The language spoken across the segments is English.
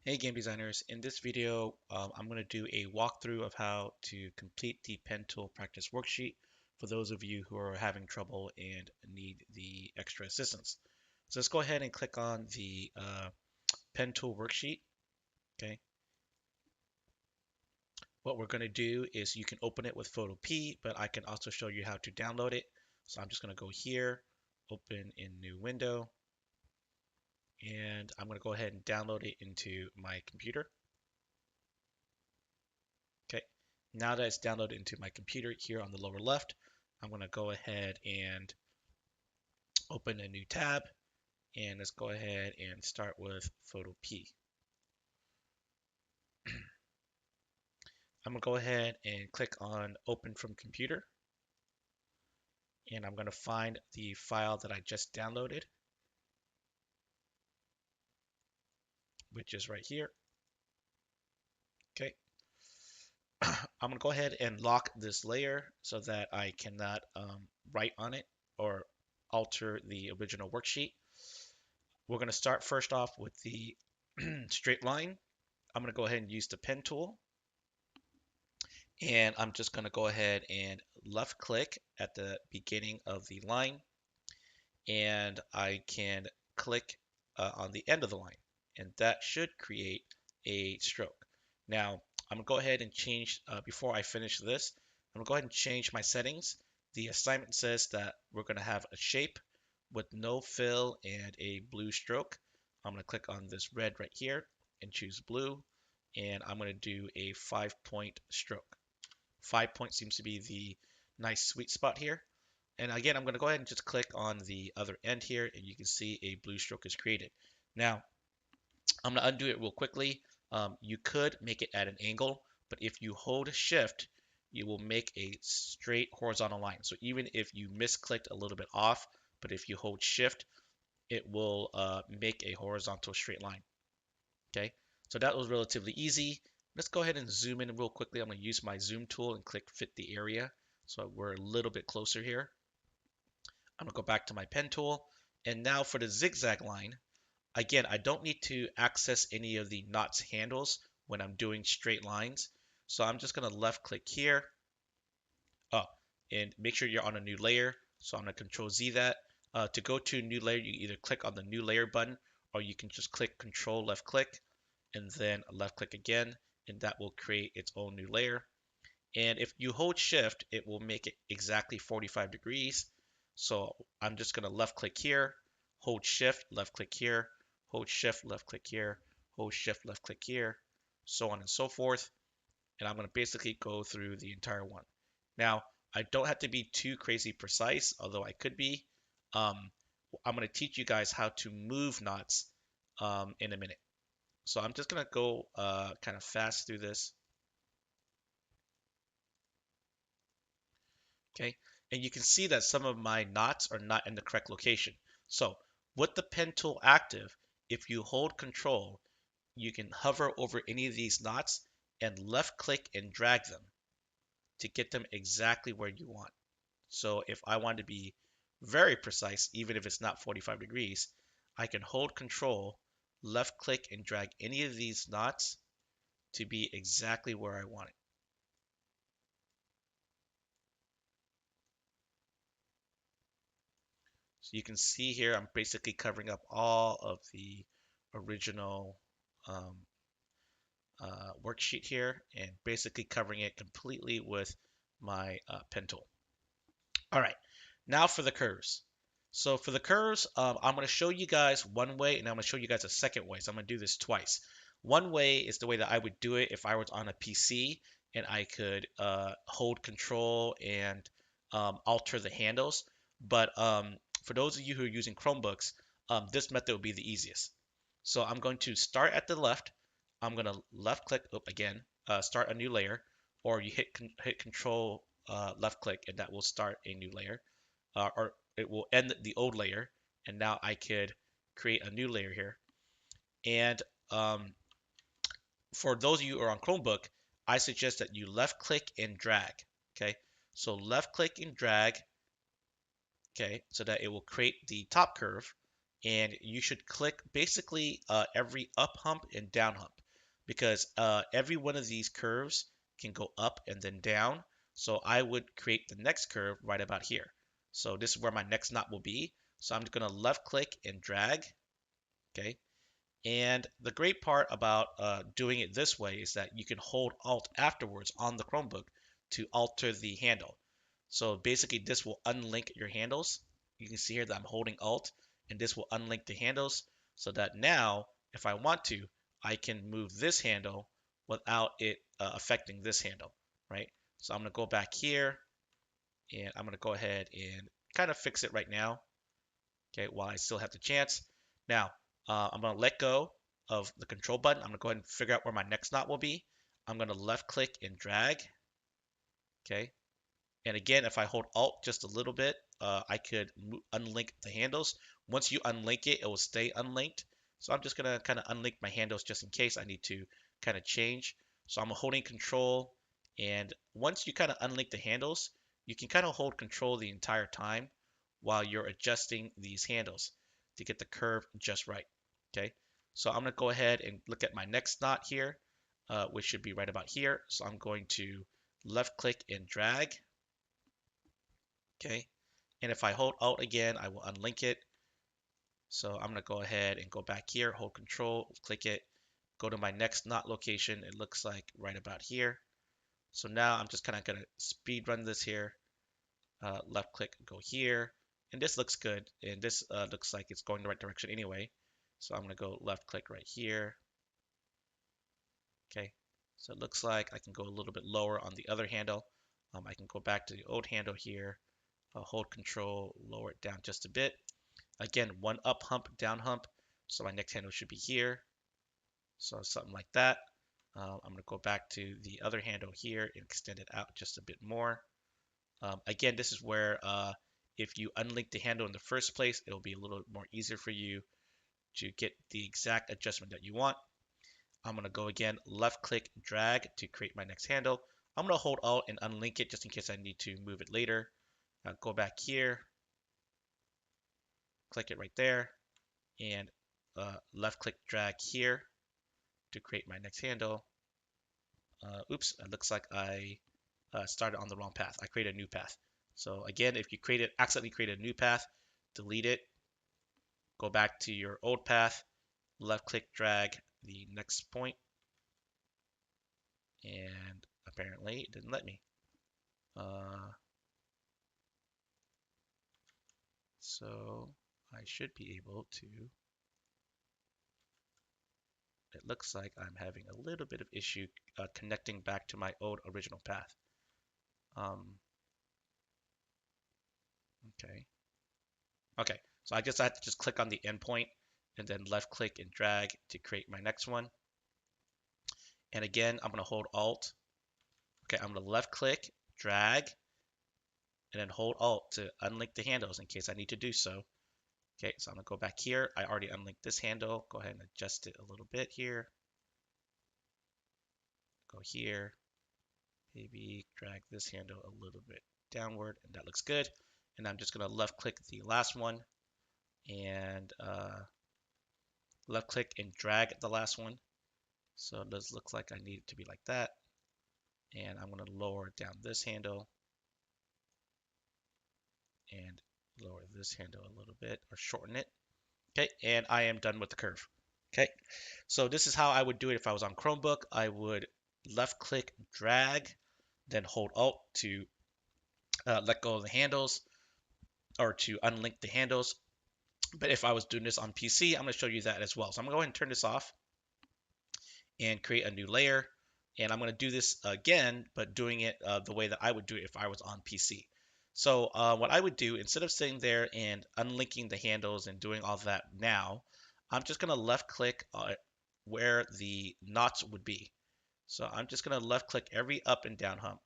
Hey game designers, in this video I'm going to do a walkthrough of how to complete the pen tool practice worksheet for those of you who are having trouble and need the extra assistance. So let's go ahead and click on the pen tool worksheet. Okay, what we're going to do is you can open it with Photo P, but I can also show you how to download it. So I'm just going to go here, open in new window, and I'm going to go ahead and download it into my computer. Okay, now that it's downloaded into my computer here on the lower left, I'm going to go ahead and open a new tab, and let's go ahead and start with Photo P. I'm going to go ahead and click on Open from Computer, and I'm going to find the file that I just downloaded, which is right here. Okay, I'm going to go ahead and lock this layer so that I cannot write on it or alter the original worksheet. We're going to start first off with the straight line. I'm going to go ahead and use the pen tool, and I'm just going to go ahead and left click at the beginning of the line, and I can click on the end of the line, and that should create a stroke. Now I'm going to go ahead and change, before I finish this, I'm going to go ahead and change my settings. The assignment says that we're going to have a shape with no fill and a blue stroke. I'm going to click on this red right here and choose blue, and I'm going to do a 5-point stroke. 5 points seems to be the nice sweet spot here. And again, I'm going to go ahead and just click on the other end here, and you can see a blue stroke is created. Now, I'm going to undo it real quickly. You could make it at an angle, but if you hold shift, you will make a straight horizontal line. So even if you misclicked a little bit off, but if you hold shift, it will make a horizontal straight line. Okay, so that was relatively easy. Let's go ahead and zoom in real quickly. I'm going to use my zoom tool and click fit the area. So we're a little bit closer here. I'm going to go back to my pen tool. And now for the zigzag line, again, I don't need to access any of the knots handles when I'm doing straight lines. So I'm just going to left click here. Oh, and make sure you're on a new layer. So I'm going to control Z that. To go to a new layer, you either click on the new layer button, or you can just click control left click and then left click again, and that will create its own new layer. And if you hold shift, it will make it exactly 45 degrees. So I'm just going to left click here, hold shift, left click here, hold shift, left click here, hold shift, left click here, so on and so forth. And I'm going to basically go through the entire one. Now, I don't have to be too crazy precise, although I could be. Um, I'm going to teach you guys how to move knots in a minute. So I'm just going to go kind of fast through this. Okay, and you can see that some of my knots are not in the correct location. So with the pen tool active, if you hold control, you can hover over any of these knots and left click and drag them to get them exactly where you want. So if I want to be very precise, even if it's not 45 degrees, I can hold control, left click and drag any of these knots to be exactly where I want it. So you can see here, I'm basically covering up all of the original um, worksheet here and basically covering it completely with my pen tool. All right, now for the curves. So for the curves, I'm going to show you guys one way and I'm going to show you guys a second way. So I'm going to do this twice. One way is the way that I would do it if I was on a PC and I could hold control and alter the handles. But for those of you who are using Chromebooks, this method will be the easiest. So I'm going to start at the left. I'm going to left click again, start a new layer, or you hit control left click and that will start a new layer, or it will end the old layer. And now I could create a new layer here. And for those of you who are on Chromebook, I suggest that you left click and drag. Okay, so left click and drag. Okay, so that it will create the top curve. and you should click basically every up hump and down hump because every one of these curves can go up and then down. So I would create the next curve right about here. So this is where my next knot will be. So I'm going to left click and drag. Okay. And the great part about doing it this way is that you can hold Alt afterwards on the Chromebook to alter the handle. So basically this will unlink your handles. You can see here that I'm holding Alt and this will unlink the handles so that now if I want to, I can move this handle without it affecting this handle, right? So I'm going to go back here and I'm going to go ahead and kind of fix it right now, okay, while I still have the chance. Now, I'm going to let go of the control button. I'm going to go ahead and figure out where my next knot will be. I'm going to left click and drag, okay? And again, if I hold Alt just a little bit, I could unlink the handles. Once you unlink it, it will stay unlinked. So I'm just going to kind of unlink my handles just in case I need to kind of change. So I'm holding control. And once you kind of unlink the handles, you can kind of hold control the entire time while you're adjusting these handles to get the curve just right. Okay. So I'm going to go ahead and look at my next knot here, which should be right about here. So I'm going to left click and drag. Okay. And if I hold Alt again, I will unlink it. So I'm going to go ahead and go back here, hold Control, click it, go to my next knot location. It looks like right about here. So now I'm just kind of going to speed run this here. Left click, go here. And this looks good. And this looks like it's going the right direction anyway. So I'm going to go left click right here. Okay. So it looks like I can go a little bit lower on the other handle. I can go back to the old handle here. Hold Control, lower it down just a bit. Again, one up hump, down hump. So my next handle should be here. So something like that. I'm going to go back to the other handle here and extend it out just a bit more. Again, this is where if you unlink the handle in the first place, it'll be a little more easier for you to get the exact adjustment that you want. I'm going to go again, left click, drag to create my next handle. I'm going to hold Alt and unlink it just in case I need to move it later. Go back here, click it right there, and left click drag here to create my next handle. Oops, it looks like I started on the wrong path. I created a new path. So again, if you accidentally created a new path, delete it, go back to your old path, left click drag the next point, and apparently it didn't let me. So I should be able to. It looks like I'm having a little bit of issue connecting back to my old original path. Okay. Okay, so I guess I have to just click on the endpoint and then left click and drag to create my next one. And again, I'm going to hold Alt. Okay, I'm going to left click, drag, and then hold Alt to unlink the handles in case I need to do so. Okay, so I'm going to go back here. I already unlinked this handle. Go ahead and adjust it a little bit here. Go here. Maybe drag this handle a little bit downward, and that looks good. And I'm just going to left click the last one and left click and drag the last one. So it does look like I need it to be like that. And I'm going to lower down this handle and lower this handle a little bit or shorten it. Okay, and I am done with the curve. Okay, so this is how I would do it if I was on Chromebook. I would left click, drag, then hold Alt to let go of the handles or to unlink the handles. But if I was doing this on PC, I'm going to show you that as well. So I'm going to go ahead and turn this off and create a new layer. And I'm going to do this again, but doing it the way that I would do it if I was on PC. So what I would do, instead of sitting there and unlinking the handles and doing all that now, I'm just going to left click where the knots would be. So I'm just going to left click every up and down hump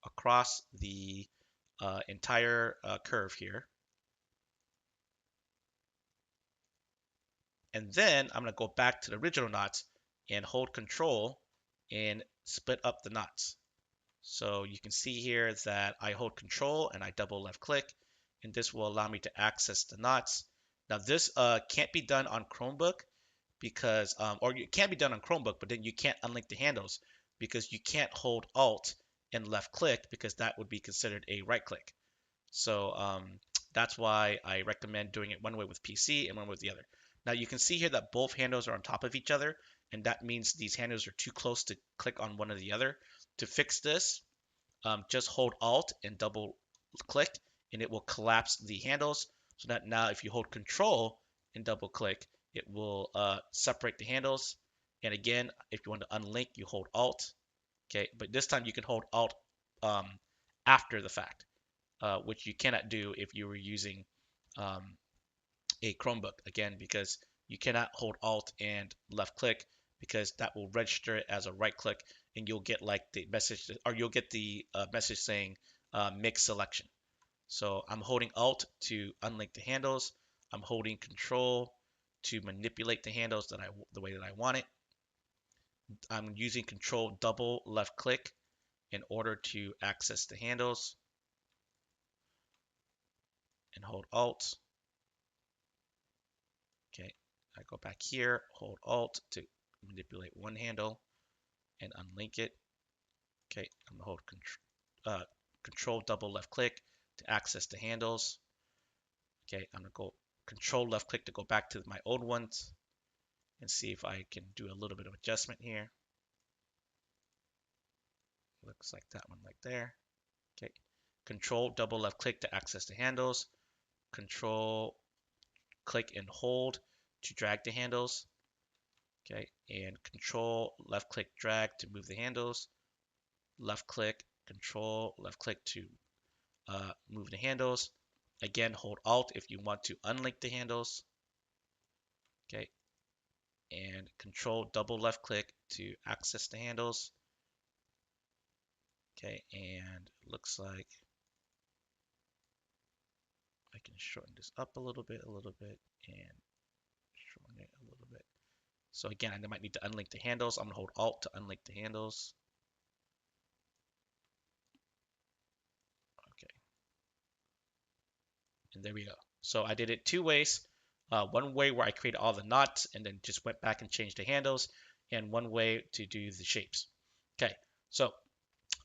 across the entire curve here. And then I'm going to go back to the original knots and hold Control and split up the knots. So you can see here that I hold Control and I double left click, and this will allow me to access the knots. Now this can't be done on Chromebook because, or it can be done on Chromebook, but then you can't unlink the handles because you can't hold Alt and left click because that would be considered a right click. So that's why I recommend doing it one way with PC and one way with the other. Now you can see here that both handles are on top of each other, and that means these handles are too close to click on one or the other. To fix this, just hold Alt and double click, and it will collapse the handles so that now if you hold Control and double click, it will separate the handles. And again, if you want to unlink, you hold Alt. Okay, but this time you can hold Alt um, after the fact, which you cannot do if you were using um, a Chromebook. Again, because you cannot hold Alt and left click because that will register it as a right click, and you'll get like the message, or you'll get the message saying mix selection. So I'm holding Alt to unlink the handles. I'm holding Control to manipulate the handles the way that I want it. I'm using Control double left click in order to access the handles and hold Alt. Okay, I go back here, hold Alt to manipulate one handle and unlink it. Okay, I'm gonna hold Control double left click to access the handles. Okay, I'm gonna go Control left click to go back to my old ones and see if I can do a little bit of adjustment here. Looks like that one right there. Okay, Control double left click to access the handles. Control click and hold to drag the handles. Okay, and Control left click drag to move the handles. Left click, Control left click to move the handles. Again, hold Alt if you want to unlink the handles. Okay, and Control double left click to access the handles. Okay, and it looks like I can shorten this up a little bit, and shorten it a little bit. So again, I might need to unlink the handles. I'm gonna hold Alt to unlink the handles. Okay, and there we go. So I did it two ways. One way where I created all the knots and then just went back and changed the handles, and one way to do the shapes. Okay, so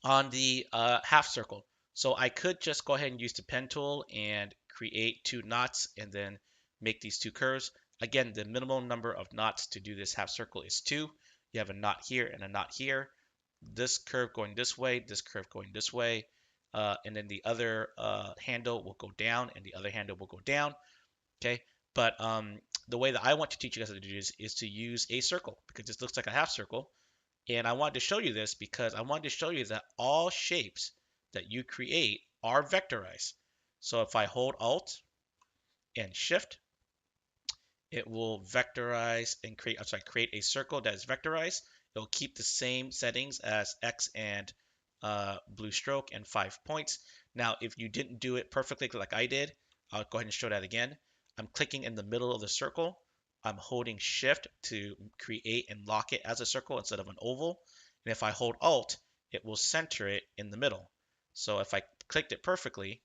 on the half circle, so I could just go ahead and use the pen tool and create two knots and then make these two curves. Again, the minimum number of knots to do this half circle is two. You have a knot here and a knot here. This curve going this way, this curve going this way, and then the other handle will go down and the other handle will go down. Okay, but the way that I want to teach you guys how to do this is to use a circle because this looks like a half circle. And I wanted to show you this because I wanted to show you that all shapes that you create are vectorized. So if I hold Alt and Shift, it will vectorize and create a circle that is vectorized. It'll keep the same settings as X and blue stroke and 5 points. Now, if you didn't do it perfectly like I did, I'll go ahead and show that again. I'm clicking in the middle of the circle. I'm holding Shift to create and lock it as a circle instead of an oval. And if I hold Alt, it will center it in the middle. So if I clicked it perfectly,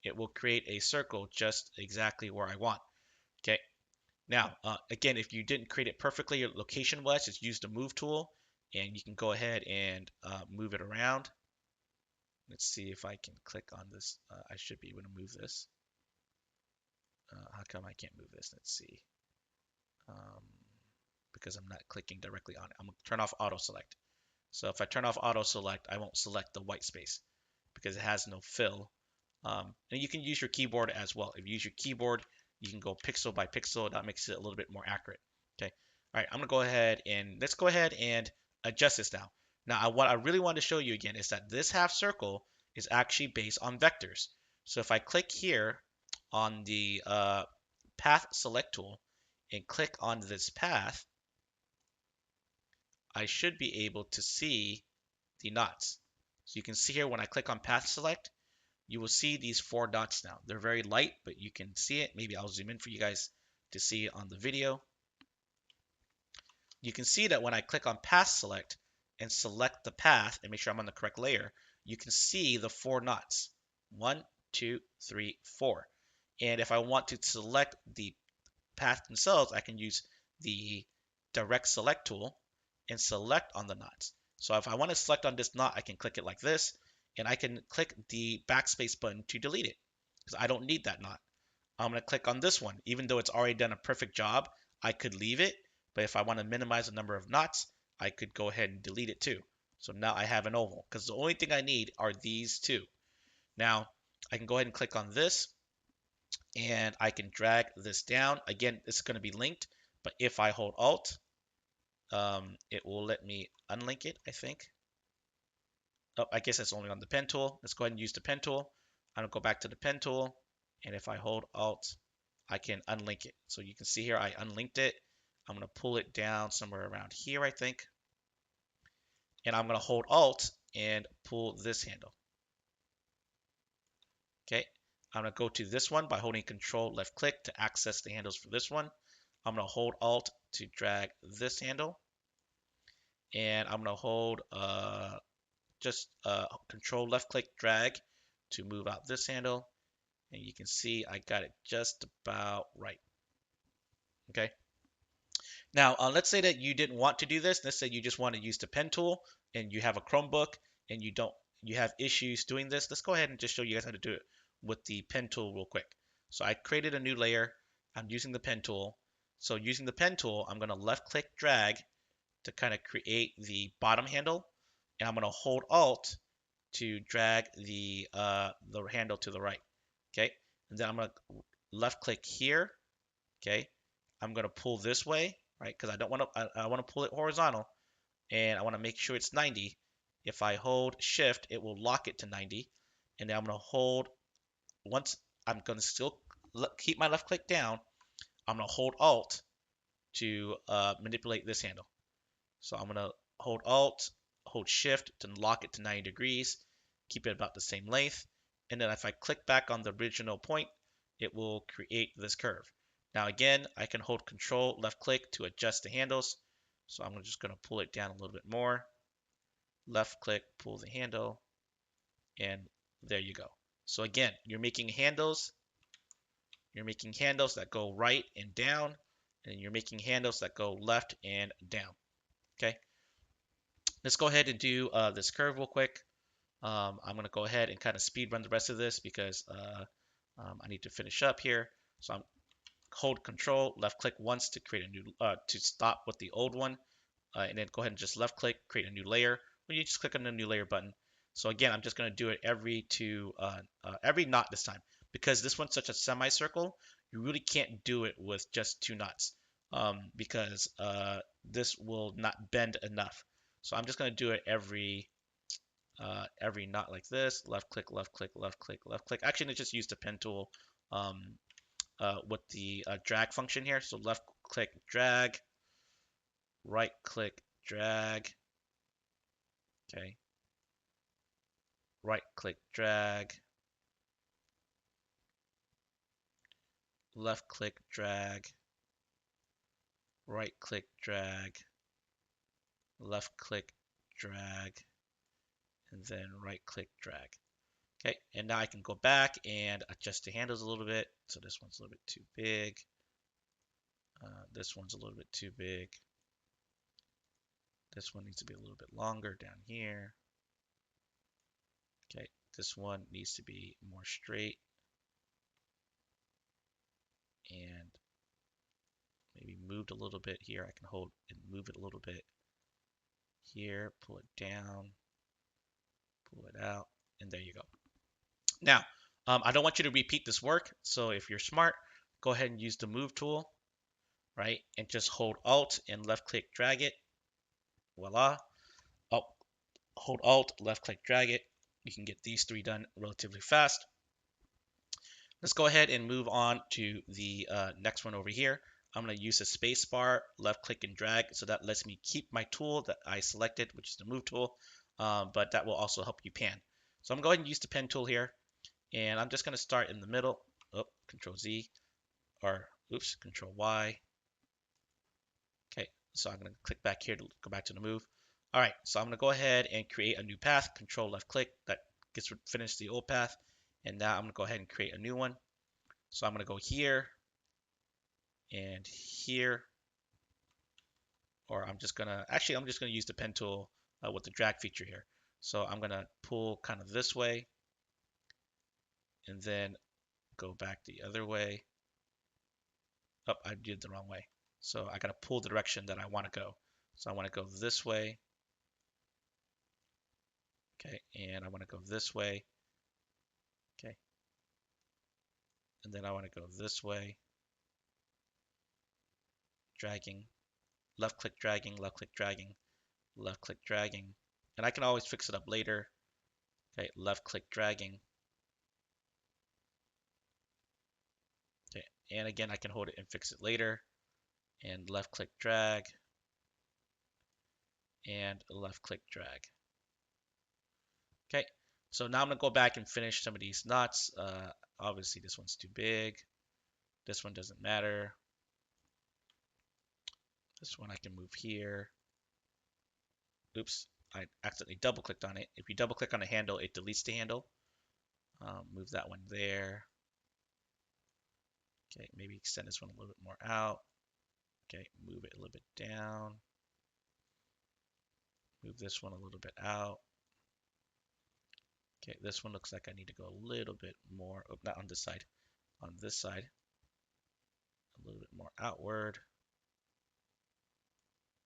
it will create a circle just exactly where I want. Okay. Now, again, if you didn't create it perfectly location-wise, just use the Move tool, and you can go ahead and move it around. Let's see if I can click on this. I should be able to move this. How come I can't move this? Let's see. Um, because I'm not clicking directly on it. I'm going to turn off Auto Select. So if I turn off Auto Select, I won't select the white space because it has no fill. And you can use your keyboard as well. If you use your keyboard, you can go pixel by pixel. That makes it a little bit more accurate. Okay. All right. I'm gonna go ahead and let's go ahead and adjust this now. Now, what I really want to show you again is that this half circle is actually based on vectors. So if I click here on the path select tool and click on this path, I should be able to see the knots. So you can see here when I click on path select, you will see these four dots now. They're very light, but you can see it. Maybe I'll zoom in for you guys to see it on the video. You can see that when I click on path select and select the path and make sure I'm on the correct layer, you can see the four knots. 1, 2, 3, 4. And if I want to select the path themselves, I can use the direct select tool and select on the knots. So if I want to select on this knot, I can click it like this, and I can click the backspace button to delete it because I don't need that knot. I'm going to click on this one. Even though it's already done a perfect job, I could leave it, but if I want to minimize the number of knots, I could go ahead and delete it too. So now I have an oval because the only thing I need are these two. Now I can go ahead and click on this and I can drag this down. Again, it's going to be linked, but if I hold Alt, it will let me unlink it, I think. Oh, I guess it's only on the pen tool. Let's go ahead and use the pen tool. I'm going to go back to the pen tool, and if I hold Alt, I can unlink it. So you can see here I unlinked it. I'm going to pull it down somewhere around here, I think. And I'm going to hold Alt and pull this handle. Okay, I'm going to go to this one by holding Control left click to access the handles for this one. I'm going to hold Alt to drag this handle. And I'm going to hold just Control left click drag to move out this handle. And you can see I got it just about right. Okay. Now, let's say that you didn't want to do this. Let's say you just want to use the pen tool and you have a Chromebook and you have issues doing this. Let's go ahead and just show you guys how to do it with the pen tool real quick. So I created a new layer. I'm using the pen tool. So using the pen tool, I'm going to left click drag to kind of create the bottom handle. And I'm going to hold Alt to drag the handle to the right. Okay. And then I'm going to left click here. Okay. I'm going to pull this way, right? Because I don't want to, I want to pull it horizontal and I want to make sure it's 90. If I hold shift, it will lock it to 90. And then I'm going to hold, once I'm going to still keep my left click down, I'm going to hold Alt to manipulate this handle. So I'm going to hold Alt, hold shift to lock it to 90 degrees, keep it about the same length. And then if I click back on the original point, it will create this curve. Now again, I can hold Control left click to adjust the handles. So I'm just going to pull it down a little bit more. Left click, pull the handle, and there you go. So again, you're making handles that go right and down, and you're making handles that go left and down. Okay. Let's go ahead and do this curve real quick. I'm going to go ahead and kind of speed run the rest of this because I need to finish up here. So I'm hold Control left click once to create a new to stop with the old one, and then go ahead and just left click create a new layer. Or you just click on the new layer button. So again, I'm just going to do it every knot this time because this one's such a semicircle. You really can't do it with just two knots because this will not bend enough. So I'm just going to do it every knot like this. Left click, left click, left click, left click. Actually, let's just use the pen tool with the drag function here. So left click, drag, right click, drag. Okay. Right click, drag. Left click, drag. Right click, drag. Left click, drag. And then right click, drag. Okay, and now I can go back and adjust the handles a little bit. So this one's a little bit too big. This one's a little bit too big. This one needs to be a little bit longer down here. Okay, this one needs to be more straight. And maybe moved a little bit here. I can hold and move it a little bit here, pull it down, pull it out, and there you go. Now, I don't want you to repeat this work. So if you're smart, go ahead and use the move tool, right? And just hold Alt and left click, drag it. Voila. Oh, hold Alt, left click, drag it. You can get these three done relatively fast. Let's go ahead and move on to the next one over here. I'm going to use a space bar, left click and drag. So that lets me keep my tool that I selected, which is the move tool, but that will also help you pan. So I'm going to go ahead and use the pen tool here. And I'm just going to start in the middle. Oh, Control Z, or oops, Control Y. Okay, so I'm going to click back here to go back to the move. All right, so I'm going to go ahead and create a new path. Control left click, that gets finished the old path. And now I'm going to go ahead and create a new one. So I'm going to go here. and here, or I'm just gonna use the pen tool with the drag feature here. So I'm gonna pull kind of this way and then go back the other way. Oh, I did the wrong way. So I gotta pull the direction that I want to go. So I want to go this way. Okay, and I want to go this way. Okay, and then I want to go this way, dragging, left click dragging, left click dragging, left click dragging. And I can always fix it up later. Okay, left click dragging. Okay, and again, I can hold it and fix it later. And left click drag, and left click drag. Okay, so now I'm gonna go back and finish some of these knots. Obviously this one's too big. This one doesn't matter. This one I can move here. Oops, I accidentally double clicked on it. If you double click on a handle, it deletes the handle. Move that one there. Okay, maybe extend this one a little bit more out. Okay, move it a little bit down. Move this one a little bit out. Okay, this one looks like I need to go a little bit more, oh, not on this side, on this side, a little bit more outward.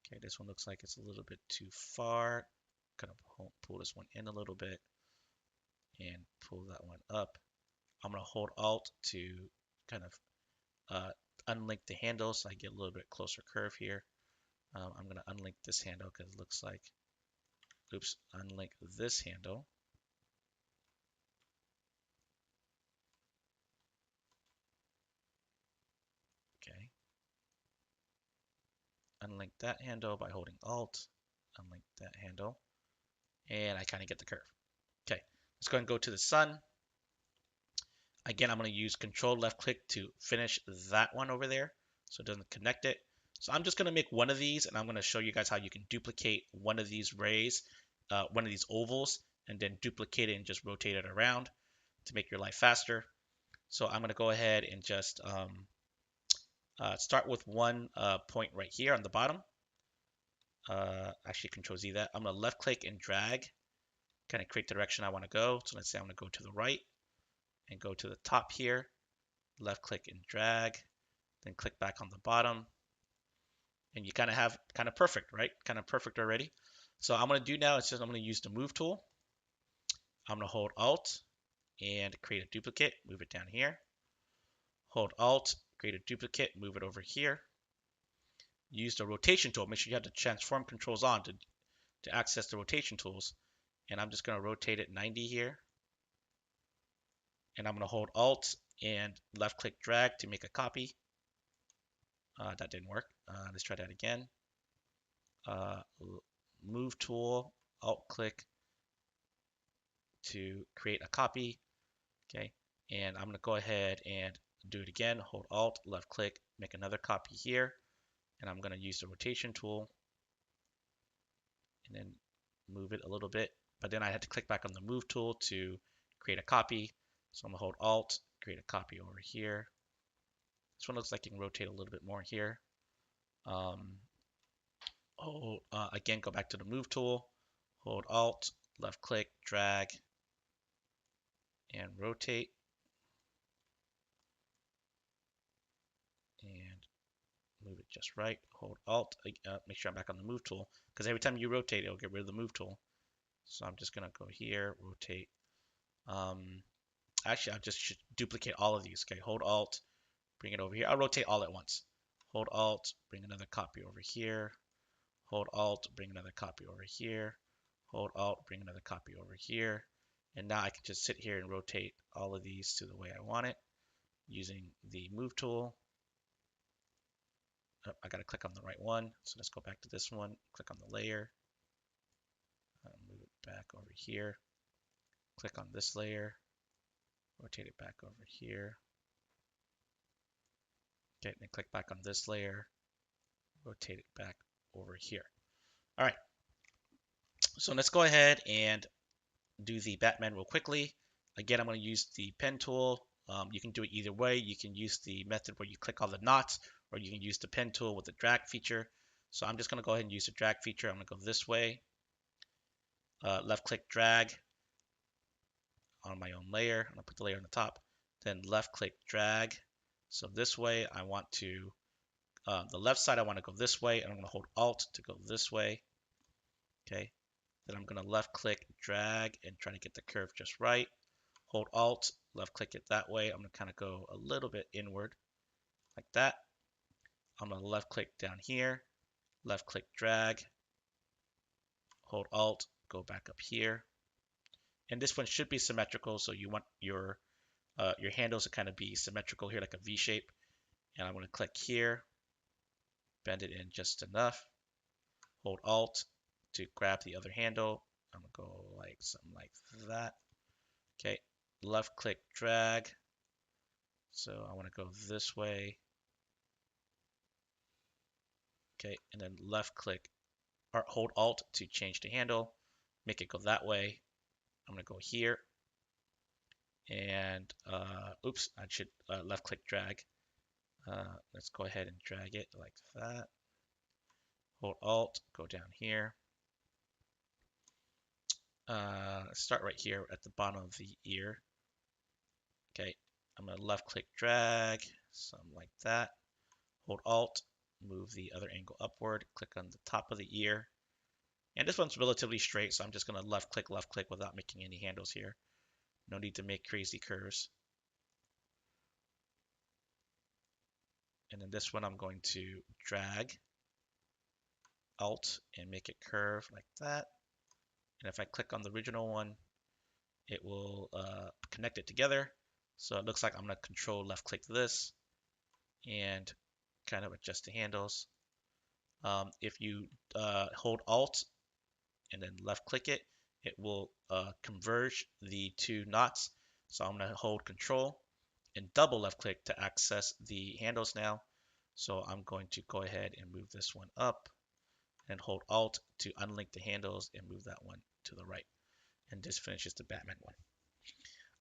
Okay, this one looks like it's a little bit too far. Kind of pull this one in a little bit and pull that one up. I'm gonna hold Alt to kind of unlink the handle so I get a little bit closer curve here. I'm gonna unlink this handle because it looks like, oops, unlink this handle. Okay. Unlink that handle by holding Alt. Unlink that handle. And I kind of get the curve. Okay, let's go ahead and go to the sun. Again, I'm going to use Control left click to finish that one over there so it doesn't connect it. So I'm just going to make one of these, and I'm going to show you guys how you can duplicate one of these rays, one of these ovals, and then duplicate it and just rotate it around to make your life faster. So I'm going to go ahead and just start with one point right here on the bottom. Actually, Control Z that. I'm going to left click and drag, kind of create the direction I want to go. So let's say I'm going to go to the right and go to the top here, left click and drag, then click back on the bottom. And you kind of have kind of perfect, right? Kind of perfect already. So I'm going to do now is just I'm going to use the move tool. I'm going to hold Alt and create a duplicate, move it down here. Hold Alt, create a duplicate, move it over here. Use the rotation tool. Make sure you have the transform controls on to access the rotation tools. And I'm just going to rotate it 90 here. And I'm going to hold Alt and left click drag to make a copy. That didn't work. Let's try that again. Move tool, Alt click to create a copy. Okay, and I'm going to go ahead and do it again. Hold Alt, left click, make another copy here. And I'm going to use the rotation tool and then move it a little bit. But then I had to click back on the move tool to create a copy. So I'm going to hold Alt, create a copy over here. This one looks like you can rotate a little bit more here. Again, go back to the move tool, hold Alt, left click, drag, and rotate. And move it just right. Hold Alt, make sure I'm back on the move tool, because every time you rotate, it'll get rid of the move tool. So I'm just gonna go here, rotate. Actually, I just should duplicate all of these. Okay, hold Alt, bring it over here. I'll rotate all at once. Hold Alt, bring another copy over here. Hold Alt, bring another copy over here. Hold Alt, bring another copy over here. And now I can just sit here and rotate all of these to the way I want it using the move tool. Oh, I got to click on the right one. So let's go back to this one, click on the layer, move it back over here, click on this layer, rotate it back over here. Okay, then click back on this layer, rotate it back over here. All right, so let's go ahead and do the Batman real quickly. Again, I'm going to use the pen tool. You can do it either way. You can use the method where you click all the knots, or you can use the pen tool with the drag feature. So I'm just going to go ahead and use the drag feature. I'm going to go this way, left click drag on my own layer. I'm going to put the layer on the top, then left click drag. So this way I want to, the left side I want to go this way, and I'm going to hold Alt to go this way. Okay, then I'm going to left click drag and try to get the curve just right. Hold Alt, left click it that way. I'm going to kind of go a little bit inward like that. I'm going to left click down here, left click drag, hold Alt, go back up here. And this one should be symmetrical, so you want your handles to kind of be symmetrical here, like a V shape. And I'm going to click here, bend it in just enough, hold Alt to grab the other handle. I'm going to go like something like that. Okay, left click drag. So I want to go this way. Okay, and then left click or hold Alt to change the handle, make it go that way. I'm going to go here. And oops, I should left click drag. Let's go ahead and drag it like that. Hold Alt, go down here. Start right here at the bottom of the ear. Okay, I'm going to left click drag, something like that. Hold Alt, move the other angle upward, click on the top of the ear. And this one's relatively straight, so I'm just going to left click without making any handles here. No need to make crazy curves. And then this one I'm going to drag, Alt, and make it curve like that. And if I click on the original one, it will connect it together. So it looks like I'm going to control left click this and kind of adjust the handles. If you hold Alt and then left click it, it will converge the two knots. So I'm going to hold Control and double left click to access the handles now. So I'm going to go ahead and move this one up and hold Alt to unlink the handles and move that one to the right. And this finishes the Batman one.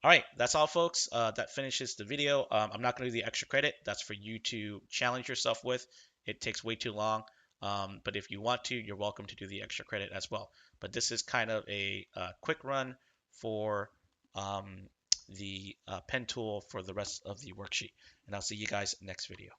All right, that's all, folks. That finishes the video. I'm not going to do the extra credit. That's for you to challenge yourself with. It takes way too long. But if you want to, you're welcome to do the extra credit as well. But this is kind of a quick run for the pen tool for the rest of the worksheet. And I'll see you guys next video.